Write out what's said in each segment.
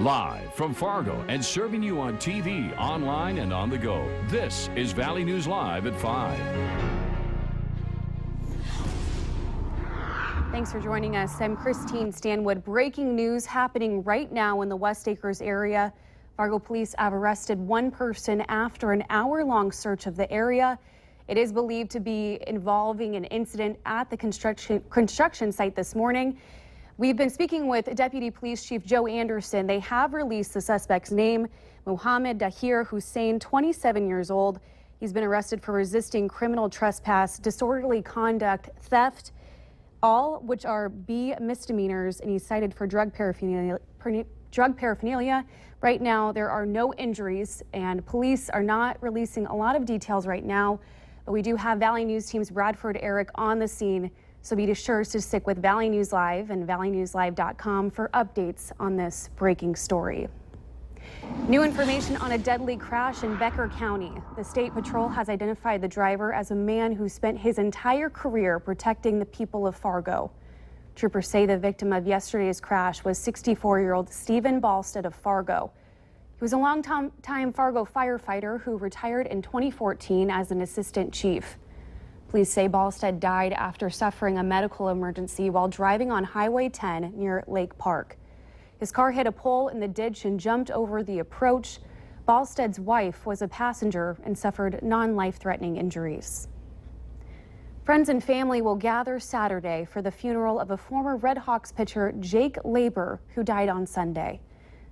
Live from Fargo and serving you on TV, online, and on the go. This is Valley News Live at 5. Thanks for joining us. I'm Christine Stanwood. Breaking news happening right now in the West Acres area. Fargo police have arrested one person after an hour-long search of the area. It is believed to be involving an incident at the construction site this morning. We've been speaking with Deputy Police Chief Joe Anderson. They have released the suspect's name, Mohammed Dahir Hussein, 27 years old. He's been arrested for resisting criminal trespass, disorderly conduct, theft, all which are B misdemeanors, and he's cited for drug paraphernalia. Right now, there are no injuries, and police are not releasing a lot of details right now, but we do have Valley News Team's Bradford Eric on the scene. So be sure to stick with Valley News Live and valleynewslive.com for updates on this breaking story. New information on a deadly crash in Becker County. The State Patrol has identified the driver as a man who spent his entire career protecting the people of Fargo. Troopers say the victim of yesterday's crash was 64-year-old Stephen Balstead of Fargo. He was a long-time Fargo firefighter who retired in 2014 as an assistant chief. Police say Balstead died after suffering a medical emergency while driving on Highway 10 near Lake Park. His car hit a pole in the ditch and jumped over the approach. Balstead's wife was a passenger and suffered non-life-threatening injuries. Friends and family will gather Saturday for the funeral of a former Red Hawks pitcher, Jake Labor, who died on Sunday.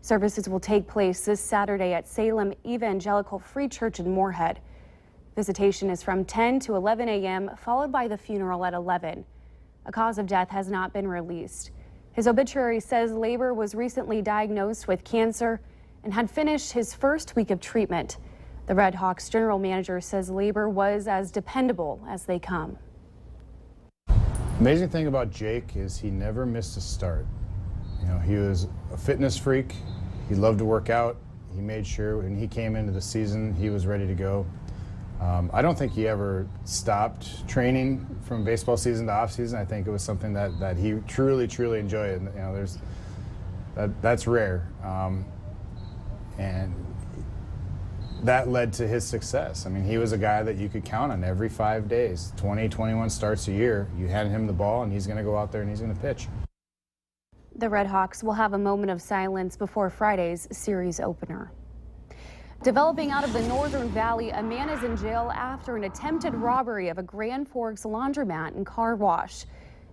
Services will take place this Saturday at Salem Evangelical Free Church in Moorhead. Visitation is from 10 to 11 a.m., followed by the funeral at 11. A cause of death has not been released. His obituary says Labor was recently diagnosed with cancer and had finished his first week of treatment. The Red Hawks general manager says Labor was as dependable as they come. Amazing thing about Jake is he never missed a start. You know, he was a fitness freak. He loved to work out. He made sure when he came into the season, he was ready to go. I don't think he ever stopped training from baseball season to off season. I think it was something that he truly enjoyed. And, you know, that's rare, and that led to his success. I mean, he was a guy that you could count on every 5 days, 20, 21 starts a year. You hand him the ball, and he's going to go out there and he's going to pitch. The Red Hawks will have a moment of silence before Friday's series opener. Developing out of the Northern Valley, a man is in jail after an attempted robbery of a Grand Forks laundromat and car wash.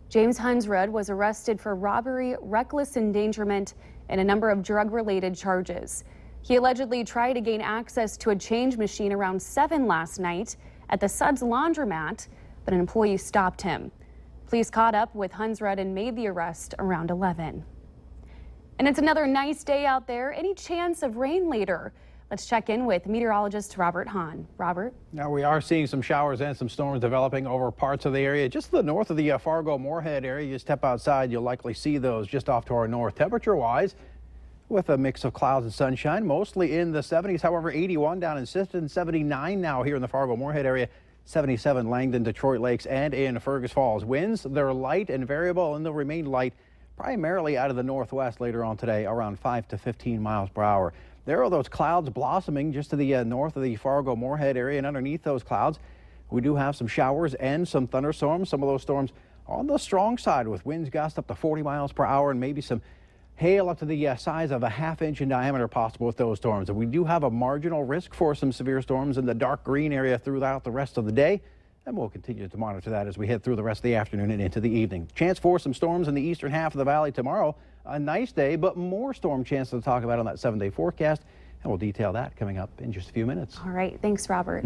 James Hunsrud was arrested for robbery, reckless endangerment, and a number of drug-related charges. He allegedly tried to gain access to a change machine around 7 last night at the Suds laundromat, but an employee stopped him. Police caught up with Hunsrud and made the arrest around 11. And it's another nice day out there. Any chance of rain later? Let's check in with meteorologist Robert Hahn. Robert? Now we are seeing some showers and some storms developing over parts of the area. Just to the north of the Fargo-Moorhead area, you step outside, you'll likely see those just off to our north. Temperature-wise, with a mix of clouds and sunshine, mostly in the 70s. However, 81 down in Siston, 79 now here in the Fargo-Moorhead area, 77 Langdon, Detroit Lakes, and in Fergus Falls. Winds, they're light and variable, and they'll remain light primarily out of the northwest later on today, around 5 to 15 miles per hour. There are those clouds blossoming just to the north of the Fargo-Moorhead area, and underneath those clouds, we do have some showers and some thunderstorms. Some of those storms on the strong side with winds gust up to 40 miles per hour and maybe some hail up to the size of a ½ inch in diameter possible with those storms. And we do have a marginal risk for some severe storms in the dark green area throughout the rest of the day. And we'll continue to monitor that as we head through the rest of the afternoon and into the evening. Chance for some storms in the eastern half of the valley tomorrow. A nice day, but more storm chances to talk about on that 7-day forecast. And we'll detail that coming up in just a few minutes. All right. Thanks, Robert.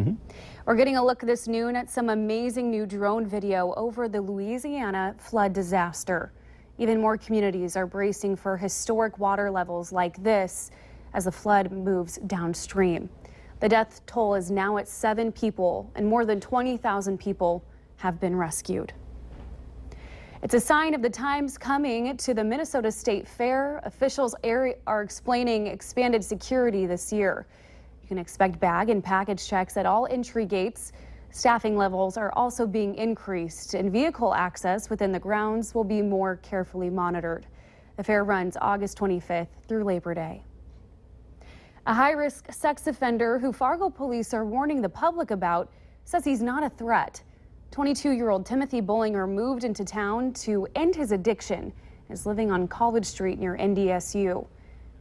We're getting a look this noon at some amazing new drone video over the Louisiana flood disaster. Even more communities are bracing for historic water levels like this as the flood moves downstream. The death toll is now at 7 people, and more than 20,000 people have been rescued. It's a sign of the times coming to the Minnesota State Fair. Officials are explaining expanded security this year. You can expect bag and package checks at all entry gates. Staffing levels are also being increased, and vehicle access within the grounds will be more carefully monitored. The fair runs August 25th through Labor Day. A high-risk sex offender who Fargo police are warning the public about says he's not a threat. 22-year-old Timothy Bullinger moved into town to end his addiction and is living on College Street near NDSU.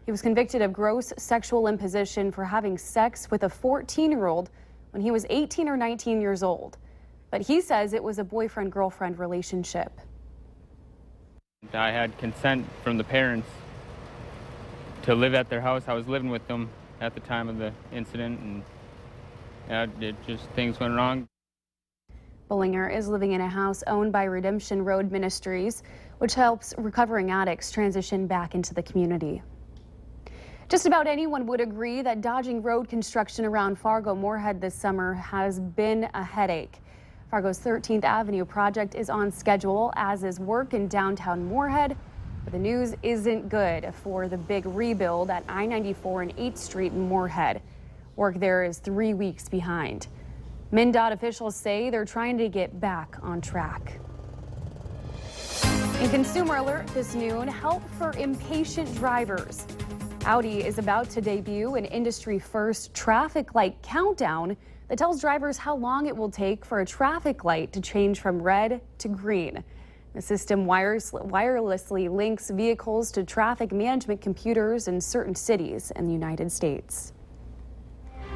He was convicted of gross sexual imposition for having sex with a 14-year-old when he was 18 or 19 years old. But he says it was a boyfriend-girlfriend relationship. I had consent from the parents to live at their house. I was living with them at the time of the incident, and things went wrong. Bullinger is living in a house owned by Redemption Road Ministries, which helps recovering addicts transition back into the community. Just about anyone would agree that dodging road construction around Fargo-Moorhead this summer has been a headache. Fargo's 13th Avenue project is on schedule, as is work in downtown Moorhead. But the news isn't good for the big rebuild at I-94 and 8th Street in Moorhead. Work there is 3 weeks behind. MnDOT officials say they're trying to get back on track. In Consumer Alert this noon, help for impatient drivers. Audi is about to debut an industry-first traffic light countdown that tells drivers how long it will take for a traffic light to change from red to green. The system wirelessly links vehicles to traffic management computers in certain cities in the United States.